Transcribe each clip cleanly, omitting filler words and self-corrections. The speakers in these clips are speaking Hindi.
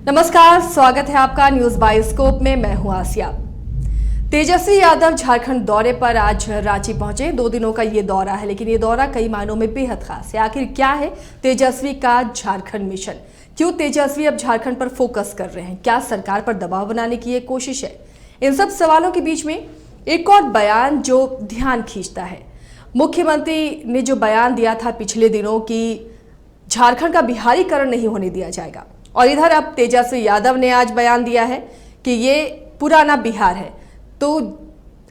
नमस्कार, स्वागत है आपका न्यूज बायोस्कोप में। मैं हूं आसिया। तेजस्वी यादव झारखंड दौरे पर आज रांची पहुंचे। 2 दिनों का ये दौरा है, लेकिन ये दौरा कई मायनों में बेहद खास है। आखिर क्या है तेजस्वी का झारखंड मिशन? क्यों तेजस्वी अब झारखंड पर फोकस कर रहे हैं? क्या सरकार पर दबाव बनाने की ये कोशिश है? इन सब सवालों के बीच में एक और बयान जो ध्यान खींचता है। मुख्यमंत्री ने जो बयान दिया था पिछले दिनों कि झारखंड का बिहारीकरण नहीं होने दिया जाएगा, और इधर अब तेजस्वी यादव ने आज बयान दिया है कि ये पुराना बिहार है। तो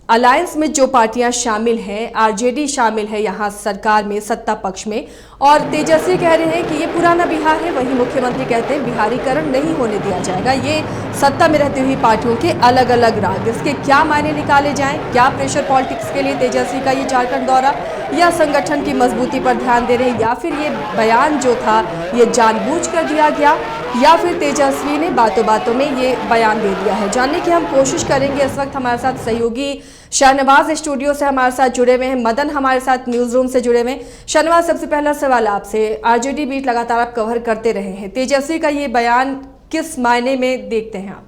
अलायंस में जो पार्टियां शामिल हैं, आरजेडी शामिल है यहाँ सरकार में, सत्ता पक्ष में, और तेजस्वी कह रहे हैं कि ये पुराना बिहार है। वहीं मुख्यमंत्री कहते हैं बिहारीकरण नहीं होने दिया जाएगा। ये सत्ता में रहती हुई पार्टियों के अलग अलग राग। इसके क्या मायने निकाले जाएं? क्या प्रेशर पॉलिटिक्स के लिए तेजस्वी का ये झारखंड दौरा, या संगठन की मजबूती पर ध्यान दे रहे हैं, या फिर ये बयान जो था ये जानबूझकर दिया गया, या फिर तेजस्वी ने बातों बातों में ये बयान दे दिया है? जानने की हम कोशिश करेंगे। इस वक्त हमारे साथ सहयोगी शाहनवाज स्टूडियो से हमारे साथ जुड़े हुए हैं, मदन हमारे साथ न्यूज रूम से जुड़े हुए हैं। शाहनवाज, सबसे पहला सवाल आपसे, आरजेडी बीट लगातार आप कवर करते रहे हैं, तेजस्वी का ये बयान किस मायने में देखते हैं आप?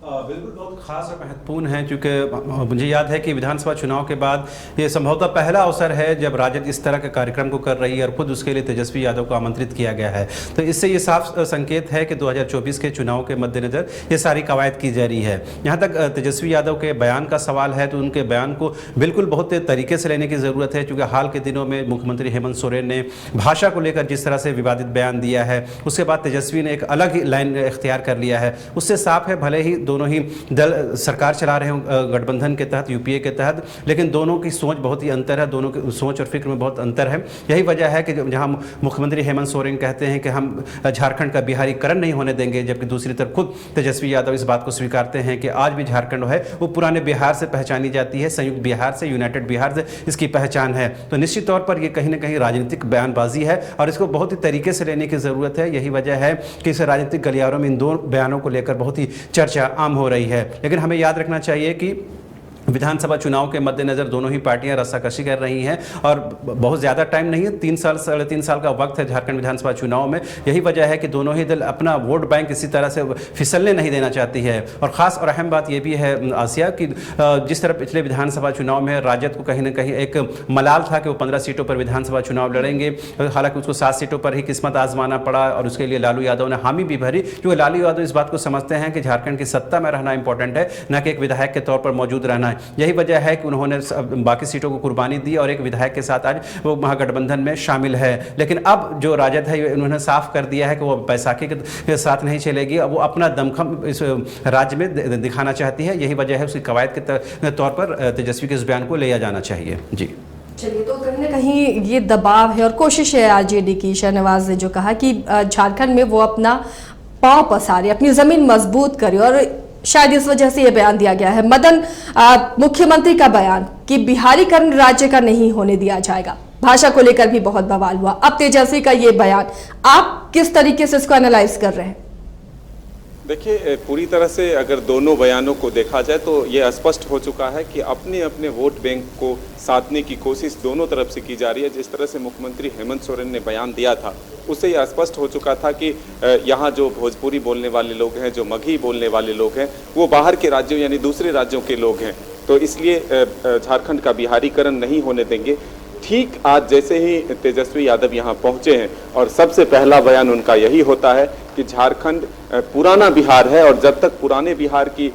बिल्कुल बहुत खास और महत्वपूर्ण है, क्योंकि मुझे याद है कि विधानसभा चुनाव के बाद ये संभवतः पहला अवसर है जब राजद इस तरह के कार्यक्रम को कर रही है, और खुद उसके लिए तेजस्वी यादव को आमंत्रित किया गया है। तो इससे ये साफ संकेत है कि 2024 के चुनाव के मद्देनज़र ये सारी कवायद की जा रही है। यहाँ तक तेजस्वी यादव के बयान का सवाल है, तो उनके बयान को बिल्कुल बहुत तरीके से लेने की ज़रूरत है, क्योंकि हाल के दिनों में मुख्यमंत्री हेमंत सोरेन ने भाषा को लेकर जिस तरह से विवादित बयान दिया है, उसके बाद तेजस्वी ने एक अलग ही लाइन इख्तियार कर लिया है। उससे साफ है, भले ही दोनों ही दल सरकार चला रहे हों गठबंधन के तहत, यूपीए के तहत, लेकिन दोनों की सोच बहुत ही अंतर है, दोनों की सोच और फिक्र में बहुत अंतर है। यही वजह है कि जहां मुख्यमंत्री हेमंत सोरेन कहते हैं कि हम झारखंड का बिहारीकरण नहीं होने देंगे, जबकि दूसरी तरफ खुद तेजस्वी यादव इस बात को स्वीकारते हैं कि आज भी झारखंड है वो पुराने बिहार से पहचानी जाती है, संयुक्त बिहार से, यूनाइटेड बिहार से इसकी पहचान है। तो निश्चित तौर पर यह कहीं ना कहीं राजनीतिक बयानबाजी है, और इसको बहुत ही तरीके से लेने की ज़रूरत है। यही वजह है कि इस राजनीतिक गलियारों में इन दो बयानों को लेकर बहुत ही चर्चा आम हो रही है। लेकिन हमें याद रखना चाहिए कि विधानसभा चुनाव के मद्देनज़र दोनों ही पार्टियां रस्साकशी कर रही हैं, और बहुत ज़्यादा टाइम नहीं है, 3 साल 3.5 साल का वक्त है झारखंड विधानसभा चुनाव में। यही वजह है कि दोनों ही दल अपना वोट बैंक इसी तरह से फिसलने नहीं देना चाहती है। और ख़ास और अहम बात यह भी है आसिया कि जिस तरह पिछले विधानसभा चुनाव में राजद को कहीं ना कहीं एक मलाल था कि वो 15 सीटों पर विधानसभा चुनाव लड़ेंगे, हालांकि उसको 7 सीटों पर ही किस्मत आजमाना पड़ा, और उसके लिए लालू यादव ने हामी भी भरी, क्योंकि लालू यादव इस बात को समझते हैं कि झारखंड की सत्ता में रहना इंपॉर्टेंट है, न कि एक विधायक के तौर पर मौजूद रहना है। यही वजह है कि उन्होंने बाकी सीटों को कुर्बानी दी, और एक विधायक के साथ आज वो महागठबंधन में शामिल है। लेकिन अब जो राजद है उन्होंने साफ कर दिया है कि वो बैसाखी के साथ नहीं चलेगी, अब वो अपना दमखम इस राज्य में दिखाना चाहती है। यही वजह है उसकी कवायद के तौर पर तेजस्वी के इस बयान को लिया जाना चाहिए। जी चलिए, तो कहीं ना कहीं ये दबाव है और कोशिश है आरजेडी की। शाहनवाज ने जो कहा कि झारखंड में वो अपना पांव पसारे, अपनी जमीन मजबूत करे, और शायद इस वजह से यह बयान दिया गया है। मदन, मुख्यमंत्री का बयान कि बिहारीकरण राज्य का नहीं होने दिया जाएगा, भाषा को लेकर भी बहुत बवाल हुआ। अब तेजस्वी का ये बयान, आप किस तरीके से इसको एनालाइज कर रहे हैं? देखिए, पूरी तरह से अगर दोनों बयानों को देखा जाए तो ये स्पष्ट हो चुका है कि अपने अपने वोट बैंक को साधने की कोशिश दोनों तरफ से की जा रही है। जिस तरह से मुख्यमंत्री हेमंत सोरेन ने बयान दिया था, उससे यह स्पष्ट हो चुका था कि यहाँ जो भोजपुरी बोलने वाले लोग हैं, जो मगही बोलने वाले लोग हैं, वो बाहर के राज्यों यानी दूसरे राज्यों के लोग हैं। तो इसलिए झारखंड का बिहारीकरण नहीं होने देंगे। ठीक आज जैसे ही तेजस्वी यादव यहाँ पहुँचे हैं, और सबसे पहला बयान उनका यही होता है कि झारखंड पुराना बिहार है, और जब तक पुराने बिहार की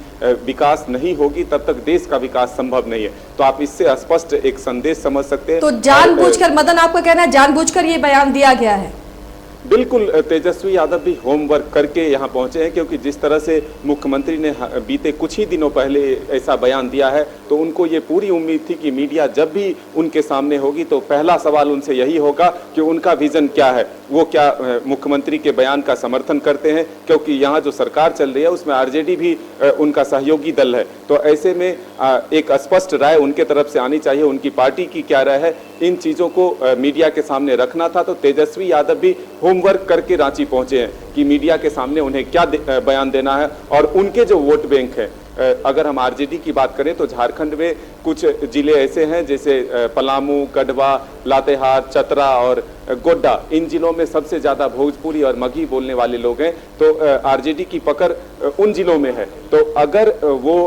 विकास नहीं होगी तब तक देश का विकास संभव नहीं है। तो आप इससे स्पष्ट एक संदेश समझ सकते हैं। तो जानबूझकर, मदन आपका कहना है जानबूझकर ये बयान दिया गया है? बिल्कुल, तेजस्वी यादव भी होमवर्क करके यहाँ पहुँचे हैं, क्योंकि जिस तरह से मुख्यमंत्री ने बीते कुछ ही दिनों पहले ऐसा बयान दिया है, तो उनको ये पूरी उम्मीद थी कि मीडिया जब भी उनके सामने होगी तो पहला सवाल उनसे यही होगा कि उनका विजन क्या है, वो क्या मुख्यमंत्री के बयान का समर्थन करते हैं, क्योंकि यहाँ जो सरकार चल रही है उसमें आरजेडी भी उनका सहयोगी दल है। तो ऐसे में एक स्पष्ट राय उनके तरफ से आनी चाहिए, उनकी पार्टी की क्या राय है, इन चीज़ों को मीडिया के सामने रखना था। तो तेजस्वी यादव भी होमवर्क करके रांची पहुंचे हैं कि मीडिया के सामने उन्हें क्या बयान देना है, और उनके जो वोट बैंक है, अगर हम आरजेडी की बात करें तो झारखंड में कुछ जिले ऐसे हैं जैसे पलामू, गढ़वा, लातेहार, चतरा और गोड्डा, इन जिलों में सबसे ज्यादा भोजपुरी और मगही बोलने वाले लोग हैं। तो आरजेडी की पकड़ उन जिलों में है। तो अगर वो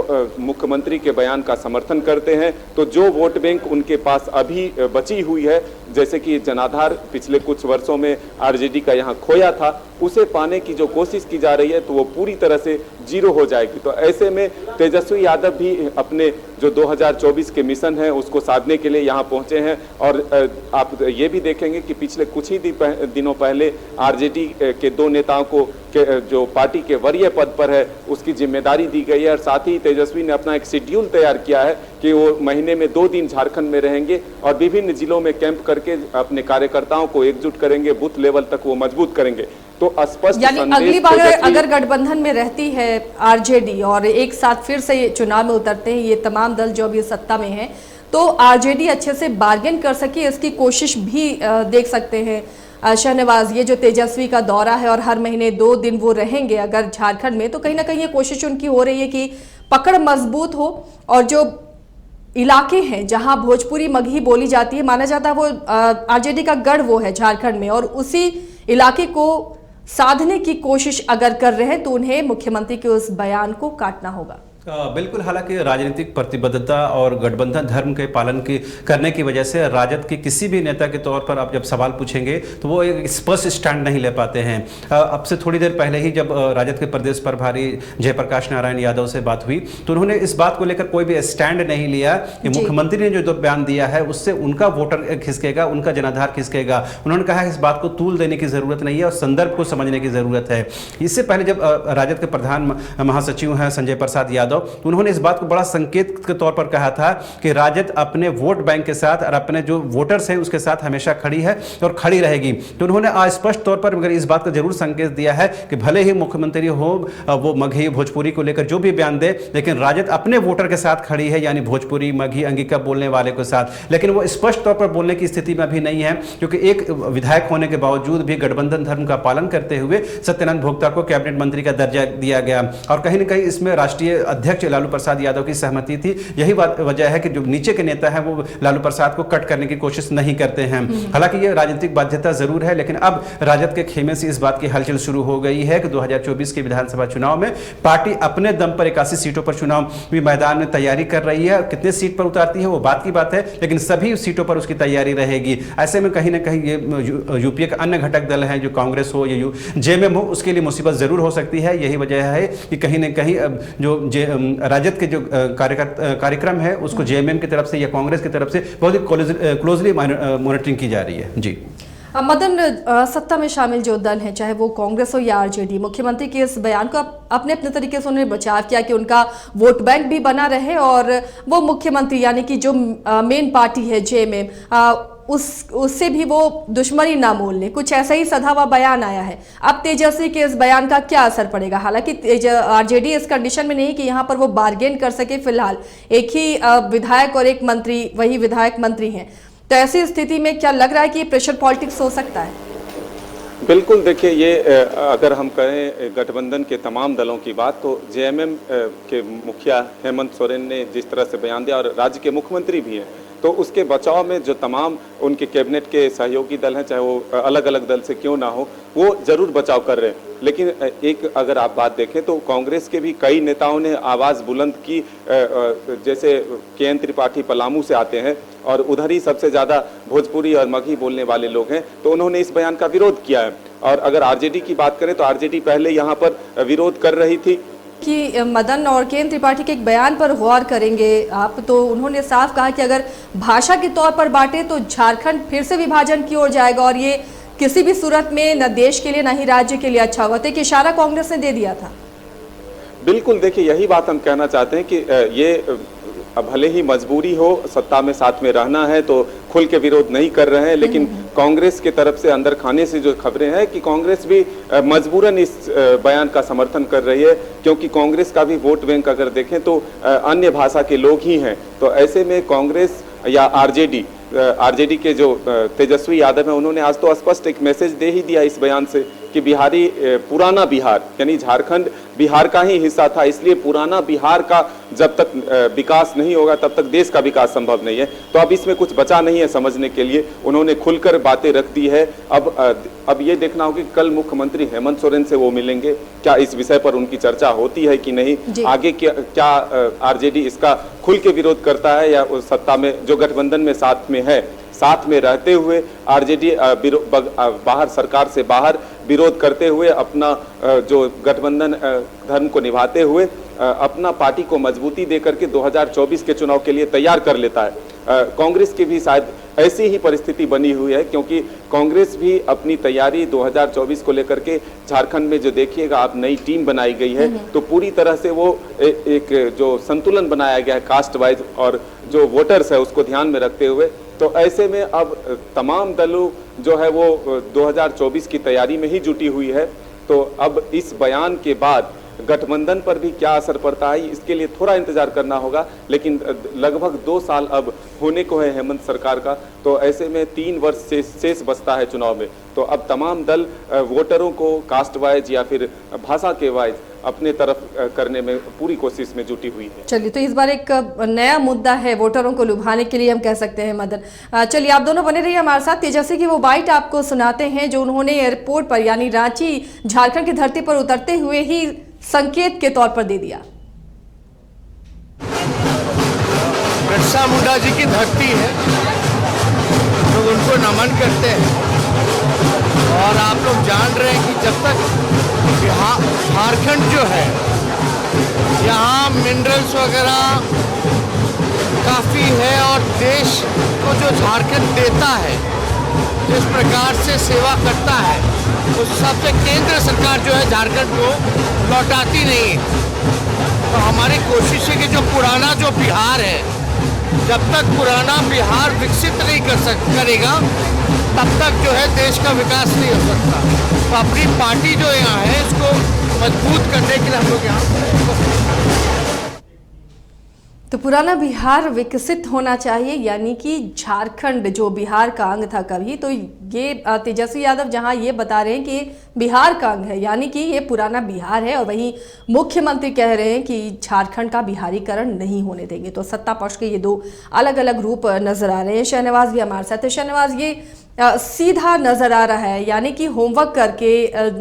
मुख्यमंत्री के बयान का समर्थन करते हैं तो जो वोट बैंक उनके पास अभी बची हुई है, जैसे कि जनाधार पिछले कुछ वर्षों में आरजेडी का यहाँ खोया था, उसे पाने की जो कोशिश की जा रही है तो वो पूरी तरह से जीरो हो जाएगी। तो ऐसे में तेजस्वी यादव भी अपने जो 2024 के मिशन है उसको साधने के लिए यहाँ पहुंचे हैं। और आप ये भी देखेंगे कि पिछले कुछ ही दिनों पहले आरजेडी के 2 नेताओं को जो पार्टी के वरीय पद पर है उसकी जिम्मेदारी दी गई है। और साथ ही तेजस्वी ने अपना एक शेड्यूल तैयार किया है कि वो महीने में 2 दिन झारखंड में रहेंगे और विभिन्न जिलों में कैंप करके अपने कार्यकर्ताओं को एकजुट करेंगे, बूथ लेवल तक वो मजबूत करेंगे। तो स्पष्ट यानी अगली बार अगर गठबंधन में रहती है आरजेडी और एक साथ फिर से चुनाव में उतरते हैं ये तमाम दल जो अभी सत्ता में हैं, तो आरजेडी अच्छे से बार्गेन कर सके इसकी कोशिश भी देख सकते हैं। शहनवाज, ये जो तेजस्वी का दौरा है और हर महीने 2 दिन वो रहेंगे अगर झारखंड में, तो कहीं ना कहीं ये कोशिश उनकी हो रही है कि पकड़ मजबूत हो और जो इलाके हैं जहां भोजपुरी मगही बोली जाती है, माना जाता है वो आरजेडी का गढ़ वो है झारखंड में, और उसी इलाके को साधने की कोशिश अगर कर रहे हैं तो उन्हें मुख्यमंत्री के उस बयान को काटना होगा। बिल्कुल, हालांकि राजनीतिक प्रतिबद्धता और गठबंधन धर्म के पालन की करने की वजह से राजद के किसी भी नेता के तौर पर आप जब सवाल पूछेंगे तो वो एक स्पष्ट स्टैंड नहीं ले पाते हैं। अब से थोड़ी देर पहले ही जब राजद के प्रदेश प्रभारी जयप्रकाश नारायण यादव से बात हुई तो उन्होंने इस बात को लेकर कोई भी स्टैंड नहीं लिया कि मुख्यमंत्री ने जो बयान दिया है उससे उनका वोटर खिसकेगा, उनका जनाधार खिसकेगा। उन्होंने कहा इस बात को तूल देने की जरूरत नहीं है और संदर्भ को समझने की जरूरत है। इससे पहले जब राजद के प्रधान महासचिव हैं संजय प्रसाद यादव, तो उन्होंने इस बात को बड़ा संकेत के तौर पर कहा था कि राजद अपने वोट बैंक के साथ और अपने जो वोटर्स हैं उसके साथ हमेशा खड़ी है और खड़ी रहेगी। तो उन्होंने आज स्पष्ट तौर पर मगर इस बात का जरूर संकेत दिया है कि भले ही मुख्यमंत्री हो वो मगही भोजपुरी को लेकर जो भी बयान दे, लेकिन राजद अपने वोटर के साथ खड़ी है, यानी भोजपुरी मगही अंगिका बोलने वाले के साथ। लेकिन वो स्पष्ट तौर पर बोलने की स्थिति में अभी नहीं है, क्योंकि एक विधायक होने के बावजूद भी गठबंधन धर्म का पालन करते हुए सत्यनारायण भोक्ता को कैबिनेट मंत्री का दर्जा दिया गया और कहीं ना कहीं इसमें राष्ट्रीय अध्यक्ष लालू प्रसाद यादव की सहमति थी। यही वजह है कि जो नीचे के नेता हैं वो लालू प्रसाद को कट करने की कोशिश नहीं करते हैं। हालांकि ये राजनीतिक बाध्यता जरूर है, लेकिन अब राजद के खेमे से इस बात की हलचल शुरू हो गई है कि 2024 के विधानसभा चुनाव में पार्टी अपने दम पर 81 सीटों पर चुनाव मैदान में तैयारी कर रही है। कितने सीट पर उतारती है वो बात की बात है, लेकिन सभी सीटों पर उसकी तैयारी रहेगी। ऐसे में कहीं ना कहीं ये यूपीए के अन्य घटक दल हैं, जो कांग्रेस हो या जेएमएम हो, उसके लिए मुसीबत जरूर हो सकती है। यही वजह है कि कहीं ना कहीं जो राजद के जो कार्यक्रम है उसको जेएमएम की तरफ से या कांग्रेस की तरफ से बहुत ही क्लोजली मॉनिटरिंग की जा रही है। जी मदन, सत्ता में शामिल जो दल हैं, चाहे वो कांग्रेस हो या आरजेडी, मुख्यमंत्री के इस बयान को अपने अपने तरीके से उन्होंने बचाव किया कि उनका वोट बैंक भी बना रहे और वो मुख्यमंत्री यानी कि जो मेन पार्टी है जेएमएम उससे भी वो दुश्मनी ना मोल ले। कुछ ऐसा ही सधा हुआ बयान आया है। अब तेजस्वी के इस बयान का क्या असर पड़ेगा? हालांकि आरजेडी इस कंडीशन में नहीं कि यहाँ पर वो बार्गेन कर सके, फिलहाल एक ही विधायक और एक मंत्री, वही विधायक मंत्री हैं, तो ऐसी स्थिति में क्या लग रहा है कि ये प्रेशर पॉलिटिक्स हो सकता है? बिल्कुल, देखिए ये अगर हम कहें गठबंधन के तमाम दलों की बात, तो जेएमएम के मुखिया हेमंत सोरेन ने जिस तरह से बयान दिया और राज्य के मुख्यमंत्री भी हैं, तो उसके बचाव में जो तमाम उनके कैबिनेट के सहयोगी दल हैं, चाहे वो अलग अलग दल से क्यों ना हो, वो जरूर बचाव कर रहे हैं। लेकिन एक अगर आप बात देखें तो कांग्रेस के भी कई नेताओं ने आवाज़ बुलंद की, जैसे के.एन. त्रिपाठी पलामू से आते हैं और उधर ही सबसे ज़्यादा भोजपुरी और मगही बोलने वाले लोग हैं, तो उन्होंने इस बयान का विरोध किया है। और अगर आरजेडी की बात करें तो आरजेडी पहले यहाँ पर विरोध कर रही थी कि मदन और के.एन. त्रिपाठी के एक बयान पर गौर करेंगे आप, तो उन्होंने साफ कहा कि अगर भाषा के तौर पर बांटे तो झारखंड फिर से विभाजन की ओर जाएगा और ये किसी भी सूरत में न देश के लिए न ही राज्य के लिए अच्छा होगा। तो एक इशारा कांग्रेस ने दे दिया था। बिल्कुल, देखिए यही बात हम कहना चाहते हैं कि ये भले ही मजबूरी हो, सत्ता में साथ में रहना है तो खुल के विरोध नहीं कर रहे हैं, लेकिन कांग्रेस के तरफ से अंदर खाने से जो खबरें हैं कि कांग्रेस भी मजबूरन इस बयान का समर्थन कर रही है, क्योंकि कांग्रेस का भी वोट बैंक अगर देखें तो अन्य भाषा के लोग ही हैं। तो ऐसे में कांग्रेस या आरजेडी आरजेडी के जो तेजस्वी यादव हैं उन्होंने आज तो स्पष्ट एक मैसेज दे ही दिया इस बयान से कि बिहारी पुराना बिहार यानी झारखंड बिहार का ही हिस्सा था, इसलिए पुराना बिहार का जब तक विकास नहीं होगा तब तक देश का विकास संभव नहीं है। तो अब इसमें कुछ बचा नहीं है समझने के लिए, उन्होंने खुलकर बातें रख दी है। अब ये देखना होगा कि कल मुख्यमंत्री हेमंत सोरेन से वो मिलेंगे, क्या इस विषय पर उनकी चर्चा होती है कि नहीं, आगे क्या आरजेडी इसका खुल के विरोध करता है या सत्ता में जो गठबंधन में साथ में है, साथ में रहते हुए आरजेडी बाहर सरकार से बाहर विरोध करते हुए अपना जो गठबंधन धर्म को निभाते हुए अपना पार्टी को मजबूती देकर के 2024 के चुनाव के लिए तैयार कर लेता है। कांग्रेस की भी शायद ऐसी ही परिस्थिति बनी हुई है, क्योंकि कांग्रेस भी अपनी तैयारी 2024 को लेकर के झारखंड में जो देखिएगा आप नई टीम बनाई गई है, तो पूरी तरह से वो एक जो संतुलन बनाया गया है कास्ट वाइज और जो वोटर्स है उसको ध्यान में रखते हुए, तो ऐसे में अब तमाम दलों जो है वो 2024 की तैयारी में ही जुटी हुई है। तो अब इस बयान के बाद गठबंधन पर भी क्या असर पड़ता है इसके लिए थोड़ा इंतजार करना होगा, लेकिन लगभग 2 साल अब होने को है हेमंत सरकार का, तो ऐसे में 3 वर्ष शेष बचता है चुनाव में। तो अब तमाम दल वोटरों को कास्ट वाइज या फिर भाषा के वाइज अपने तरफ करने में पूरी कोशिश में जुटी हुई है। चलिए, तो इस बार एक नया मुद्दा है वोटरों को लुभाने के लिए, हम कह सकते हैं मदन। चलिए, आप दोनों बने रहिए हमारे साथ। तेजस्वी की वो बाइट आपको सुनाते हैं जो उन्होंने एयरपोर्ट पर यानी रांची झारखंड की धरती पर उतरते हुए ही संकेत के तौर पर दे दिया। बिरसा मुंडा जी की धरती है, लोग उनको नमन करते हैं। और आप लोग जान रहे हैं कि जब तक झारखंड जो है यहाँ मिनरल्स वगैरह काफ़ी है और देश को जो झारखंड देता है, जिस प्रकार से सेवा करता है, उस हिसाब से केंद्र सरकार जो है झारखंड को लौटाती नहीं है। तो हमारी कोशिश है कि जो पुराना जो बिहार है, जब तक पुराना बिहार विकसित नहीं करेगा तब तक जो है देश का विकास नहीं हो सकता। तो अपनी पार्टी जो यहाँ है इसको मजबूत करने के लिए हम लोग यहाँ तो पुराना बिहार विकसित होना चाहिए, यानी कि झारखंड जो बिहार का अंग था कभी, तो ये तेजस्वी यादव जहां ये बता रहे हैं कि बिहार का अंग है, यानी कि ये पुराना बिहार है, और वहीं मुख्यमंत्री कह रहे हैं कि झारखंड का बिहारीकरण नहीं होने देंगे। तो सत्ता पक्ष के ये 2 अलग अलग रूप नजर आ रहे हैं। शहनवाज भी हमारे साथ है। शहनवाज, ये सीधा नजर आ रहा है, यानी कि होमवर्क करके,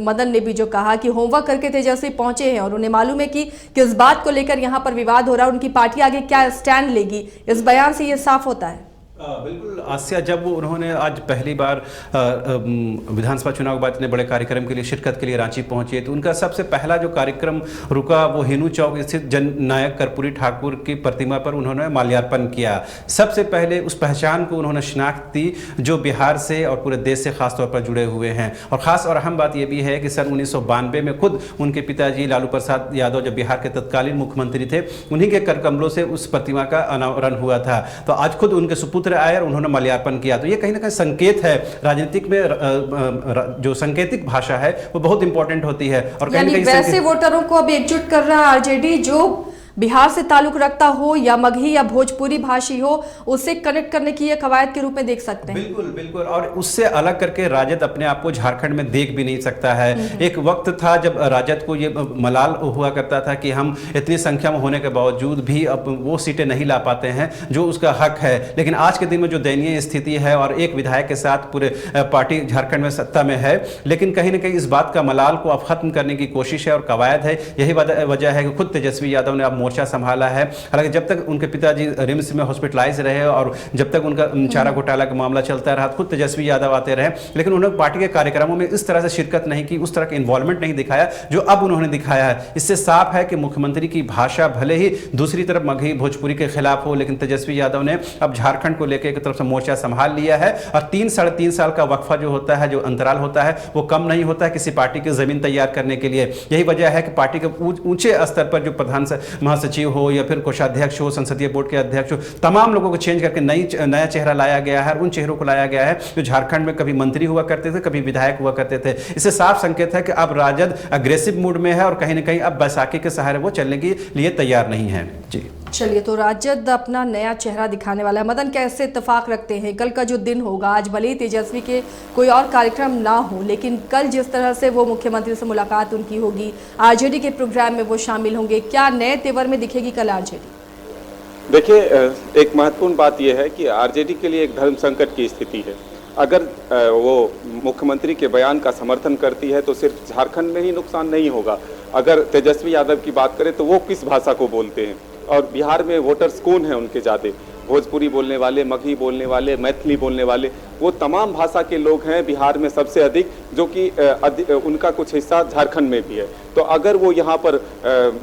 मदन ने भी जो कहा कि होमवर्क करके तेजस्वी पहुंचे हैं और उन्हें मालूम है कि किस बात को लेकर यहां पर विवाद हो रहा है, उनकी पार्टी आगे क्या स्टैंड लेगी, इस बयान से ये साफ होता है। बिल्कुल आसिया, जब उन्होंने आज पहली बार विधानसभा चुनाव के बाद इतने बड़े कार्यक्रम के लिए शिरकत के लिए रांची पहुंचे, तो उनका सबसे पहला जो कार्यक्रम रुका वो हेनू चौक स्थित जननायक कर्पूरी ठाकुर की प्रतिमा पर उन्होंने माल्यार्पण किया। सबसे पहले उस पहचान को उन्होंने शिनाख्त दी जो बिहार से और पूरे देश से खासतौर पर जुड़े हुए हैं। और ख़ास और अहम बात यह भी है कि सन 1992 में खुद उनके पिताजी लालू प्रसाद यादव जब बिहार के तत्कालीन मुख्यमंत्री थे, उन्हीं के कर कमलों से उस प्रतिमा का अनावरण हुआ था। तो आज खुद उनके सुपुत्र आए और उन्होंने माल्यार्पण किया। तो ये कहीं ना कहीं संकेत है, राजनीतिक में जो सांकेतिक भाषा है वो बहुत इंपॉर्टेंट होती है। और कहीं वैसे वोटरों को अब एकजुट कर रहा है आरजेडी जो बिहार से ताल्लुक रखता हो या मगही या भोजपुरी भाषी हो, उससे कनेक्ट करने की ये कवायद के रूप में देख सकते हैं। बिल्कुल बिल्कुल, और उससे अलग करके राजद अपने आप को झारखंड में देख भी नहीं सकता है। एक वक्त था जब राजद को ये मलाल हुआ करता था कि हम इतनी संख्या में होने के बावजूद भी अब वो सीटें नहीं ला पाते हैं जो उसका हक है। लेकिन आज के दिन में जो दयनीय स्थिति है और एक विधायक के साथ पूरे पार्टी झारखंड में सत्ता में है, लेकिन कहीं ना कहीं इस बात का मलाल को अब खत्म करने की कोशिश है और कवायद है। यही वजह है कि खुद तेजस्वी यादव ने अब मोर्चा संभाला है। हालांकि जब तक उनके पिताजी रिम्स में हॉस्पिटलाइज रहे और जब तक उनका चारा घोटाला का मामला चलता रहा, खुद तेजस्वी यादव आते रहे, लेकिन उन्होंने पार्टी के कार्यक्रमों में इस तरह से शिरकत नहीं की, उस तरह का इन्वॉल्वमेंट नहीं दिखाया जो अब उन्होंने दिखाया है। इससे साफ है कि मुख्यमंत्री की भाषा भले ही दूसरी तरफ मगही भोजपुरी के खिलाफ हो, लेकिन तेजस्वी यादव ने अब झारखंड को लेकर एक तरफ से मोर्चा संभाल लिया है। और 3-3.5 साल का वक्फा जो होता है, जो अंतराल होता है, वो कम नहीं होता है किसी पार्टी की जमीन तैयार करने के लिए। यही वजह है कि पार्टी के ऊंचे स्तर पर जो प्रधान महासचिव हो या फिर कोषाध्यक्ष हो, संसदीय बोर्ड के अध्यक्ष हो, तमाम लोगों को चेंज करके नया चेहरा लाया गया है। उन चेहरों को लाया गया है जो झारखंड में कभी मंत्री हुआ करते थे, कभी विधायक हुआ करते थे। इससे साफ संकेत है कि अब राजद अग्रेसिव मूड में है और कहीं ना कहीं अब बैसाखी के सहारे वो चलने के लिए तैयार नहीं है। जी। चलिए, तो राजद अपना नया चेहरा दिखाने वाला है। मदन, कैसे इत्तेफाक रखते हैं कल का जो दिन होगा? आज भले ही तेजस्वी के कोई और कार्यक्रम ना हो, लेकिन कल जिस तरह से वो मुख्यमंत्री से मुलाकात उनकी होगी, आरजेडी के प्रोग्राम में वो शामिल होंगे, क्या नए तेवर में दिखेगी कल आरजेडी? देखिए, एक महत्वपूर्ण बात यह है कि आरजेडी के लिए एक धर्म संकट की स्थिति है। अगर वो मुख्यमंत्री के बयान का समर्थन करती है तो सिर्फ झारखंड में ही नुकसान नहीं होगा। अगर तेजस्वी यादव की बात करें तो वो किस भाषा को बोलते हैं, और बिहार में वोटर्स कौन हैं उनके ज़्यादा? भोजपुरी बोलने वाले, मगही बोलने वाले, मैथिली बोलने वाले, वो तमाम भाषा के लोग हैं बिहार में सबसे अधिक, जो कि उनका कुछ हिस्सा झारखंड में भी है। तो अगर वो यहाँ पर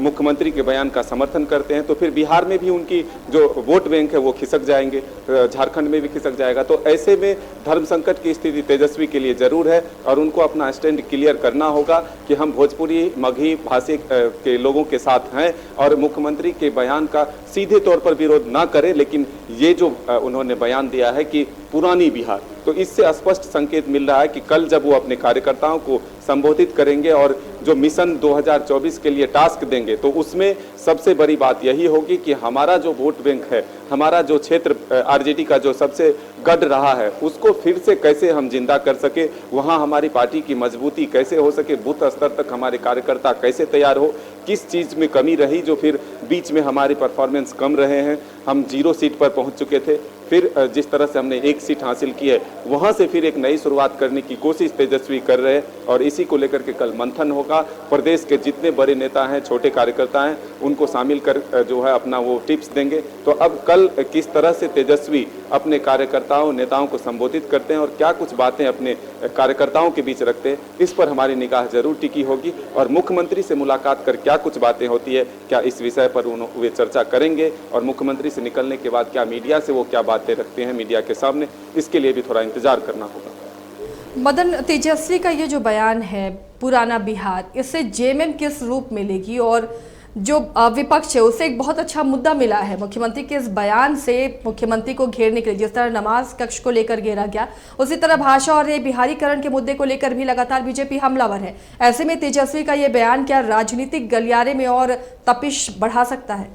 मुख्यमंत्री के बयान का समर्थन करते हैं तो फिर बिहार में भी उनकी जो वोट बैंक है वो खिसक जाएंगे, झारखंड में भी खिसक जाएगा। तो ऐसे में धर्म संकट की स्थिति तेजस्वी के लिए जरूर है, और उनको अपना स्टैंड क्लियर करना होगा कि हम भोजपुरी मगही भाषा के लोगों के साथ हैं, और मुख्यमंत्री के बयान का सीधे तौर पर विरोध ना करें। लेकिन ये जो उन्होंने बयान दिया है कि पुरानी बिहार, तो इससे स्पष्ट संकेत मिल रहा है कि कल जब वो अपने कार्यकर्ताओं को संबोधित करेंगे और जो मिशन 2024 के लिए टास्क देंगे, तो उसमें सबसे बड़ी बात यही होगी कि हमारा जो वोट बैंक है, हमारा जो क्षेत्र आरजेडी का जो सबसे गढ़ रहा है, उसको फिर से कैसे हम जिंदा कर सके, वहाँ हमारी पार्टी की मजबूती कैसे हो सके, बूथ स्तर तक हमारे कार्यकर्ता कैसे तैयार हो, किस चीज़ में कमी रही जो फिर बीच में हमारी परफॉर्मेंस कम रहे हैं। हम 0 सीट पर पहुँच चुके थे, फिर जिस तरह से हमने 1 सीट हासिल की है, वहाँ से फिर एक नई शुरुआत करने की कोशिश तेजस्वी कर रहे हैं, और इसी को लेकर के कल मंथन होगा। प्रदेश के जितने बड़े नेता हैं, छोटे कार्यकर्ता हैं, उनको शामिल कर जो है अपना वो टिप्स देंगे। तो अब कल किस तरह से तेजस्वी अपने कार्यकर्ताओं नेताओं को संबोधित करते हैं और क्या कुछ बातें अपने कार्यकर्ताओं के बीच रखते हैं, इस पर हमारी निगाह जरूर टिकी होगी। और मुख्यमंत्री से मुलाकात कर क्या कुछ बातें होती है, क्या इस विषय पर वे चर्चा करेंगे, और मुख्यमंत्री से निकलने के बाद क्या मीडिया से वो क्या बातें रखते हैं मीडिया के सामने, इसके लिए भी थोड़ा इंतजार करना होगा। मदन, तेजस्वी का ये जो बयान है पुराना बिहार, इससे जेएमएम किस रूप में लेगी? और जो विपक्ष है उसे एक बहुत अच्छा मुद्दा मिला है मुख्यमंत्री के इस बयान से, मुख्यमंत्री को घेरने के लिए। जिस तरह नमाज कक्ष को लेकर घेरा गया, उसी तरह भाषा और बिहारीकरण के मुद्दे को लेकर भी लगातार बीजेपी हमलावर है। ऐसे में तेजस्वी का ये बयान क्या राजनीतिक गलियारे में और तपिश बढ़ा सकता है?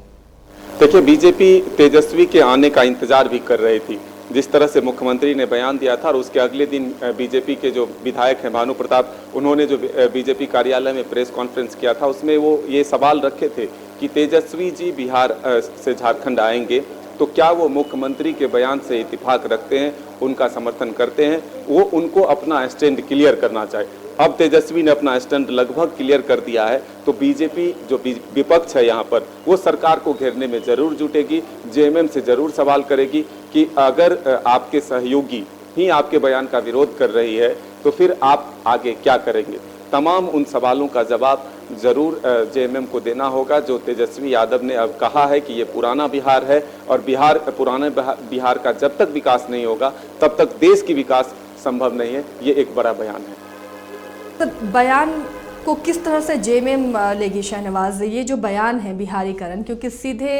देखिए, बीजेपी तेजस्वी के आने का इंतजार भी कर रही थी। जिस तरह से मुख्यमंत्री ने बयान दिया था और उसके अगले दिन बीजेपी के जो विधायक हैं भानु प्रताप, उन्होंने जो बीजेपी कार्यालय में प्रेस कॉन्फ्रेंस किया था, उसमें वो ये सवाल रखे थे कि तेजस्वी जी बिहार से झारखंड आएंगे तो क्या वो मुख्यमंत्री के बयान से इत्तेफाक रखते हैं, उनका समर्थन करते हैं, वो उनको अपना स्टैंड क्लियर करना चाहिए। अब तेजस्वी ने अपना स्टैंड लगभग क्लियर कर दिया है, तो बीजेपी जो विपक्ष है यहाँ पर, वो सरकार को घेरने में जरूर जुटेगी, जेएमएम से जरूर सवाल करेगी कि अगर आपके सहयोगी ही आपके बयान का विरोध कर रही है तो फिर आप आगे क्या करेंगे। तमाम उन सवालों का जवाब जरूर जेएमएम को देना होगा। जो तेजस्वी यादव ने अब कहा है कि ये पुराना बिहार है, और पुराने बिहार का जब तक विकास नहीं होगा तब तक देश की विकास संभव नहीं है, ये एक बड़ा बयान है। तो बयान को किस तरह से जेएमएम लेगी शाहनवाज? ये जो बयान है बिहारीकरण, क्योंकि सीधे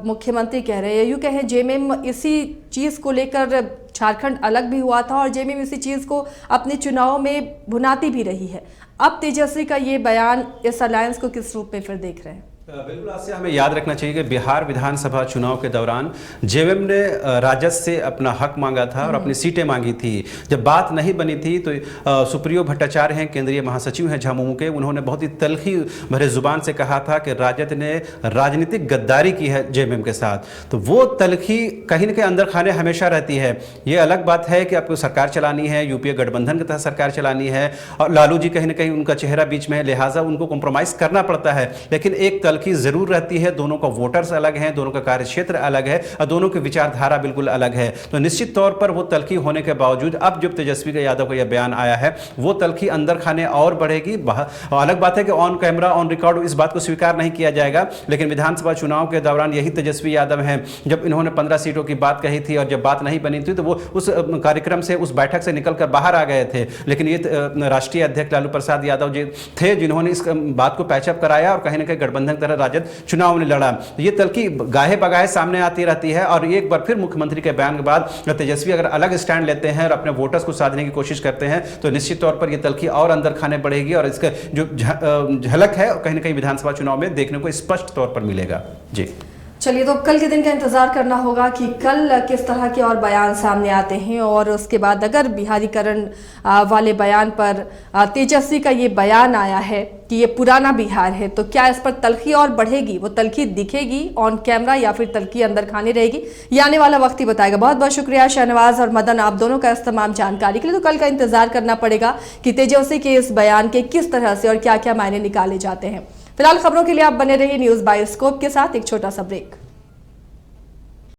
मुख्यमंत्री कह रहे हैं, यूँ कहें जेएमएम इसी चीज़ को लेकर झारखंड अलग भी हुआ था और जेएमएम इसी चीज़ को अपने चुनाव में भुनाती भी रही है। अब तेजस्वी का ये बयान इस अलायंस को किस रूप में फिर देख रहे हैं? बिल्कुल, आज से हमें याद रखना चाहिए कि बिहार विधानसभा चुनाव के दौरान जेएमएम ने राजद से अपना हक मांगा था और अपनी सीटें मांगी थी। जब बात नहीं बनी थी तो सुप्रियो भट्टाचार्य हैं, केंद्रीय महासचिव हैं झामुमो के, उन्होंने बहुत ही तल्खी भरे जुबान से कहा था कि राजद ने राजनीतिक गद्दारी की है जेएमएम के साथ। तो वो तल्खी कहीं न कहीं अंदर खाने हमेशा रहती है। ये अलग बात है कि आपको सरकार चलानी है, यूपीए गठबंधन के तहत सरकार चलानी है, और लालू जी कहीं न कहीं उनका चेहरा बीच में है, लिहाजा उनको कॉम्प्रोमाइज़ करना पड़ता है। लेकिन एक की जरूर रहती है, दोनों का वोटर्स अलग हैं, दोनों का कार्यक्षेत्र अलग है और दोनों की विचारधारा बिल्कुल अलग है। तो निश्चित तौर पर वो तल्खी होने के बावजूद अब जब तेजस्वी का यादव का यह बयान आया है, वो तल्खी अंदर खाने और बढ़ेगी। अलग बात है कि ऑन कैमरा ऑन रिकॉर्ड इस बात को स्वीकार नहीं किया जाएगा, लेकिन विधानसभा चुनाव के दौरान यही तेजस्वी यादव हैं, जब इन्होंने 15 सीटों की बात कही थी और जब बात नहीं बनी थी तो वो उस कार्यक्रम से, उस बैठक से निकलकर बाहर आ गए थे। लेकिन ये राष्ट्रीय अध्यक्ष लालू प्रसाद यादव जी थे जिन्होंने इस बात को पैचअप कराया और कहीं ना कहीं गठबंधन की तरह राजद चुनाव में लड़ा। ये तल्खी गाहे बगाहे सामने आती रहती है, और एक बार फिर मुख्यमंत्री के बयान के बाद तेजस्वी अगर अलग स्टैंड लेते हैं और अपने वोटर्स को साधने की कोशिश करते हैं तो निश्चित तौर पर यह तल्खी और अंदर खाने बढ़ेगी और इसका जो झलक है कहीं ना कहीं विधानसभा चुनाव में देखने को स्पष्ट तौर पर मिलेगा। जी चलिए, तो अब कल के दिन का इंतजार करना होगा कि कल किस तरह के और बयान सामने आते हैं, और उसके बाद अगर बिहारीकरण वाले बयान पर तेजस्वी का ये बयान आया है कि ये पुराना बिहार है, तो क्या इस पर तल्खी और बढ़ेगी, वो तल्खी दिखेगी ऑन कैमरा या फिर तल्खी अंदर खाने रहेगी, ये आने वाला वक्त ही बताएगा। बहुत बहुत शुक्रिया शहनवाज और मदन, आप दोनों का इस तमाम जानकारी के लिए। तो कल का इंतजार करना पड़ेगा कि तेजस्वी के इस बयान के किस तरह से और क्या क्या मायने निकाले जाते हैं। फिलहाल खबरों के लिए आप बने रहिए न्यूज़ बायोस्कोप के साथ। एक छोटा सा ब्रेक।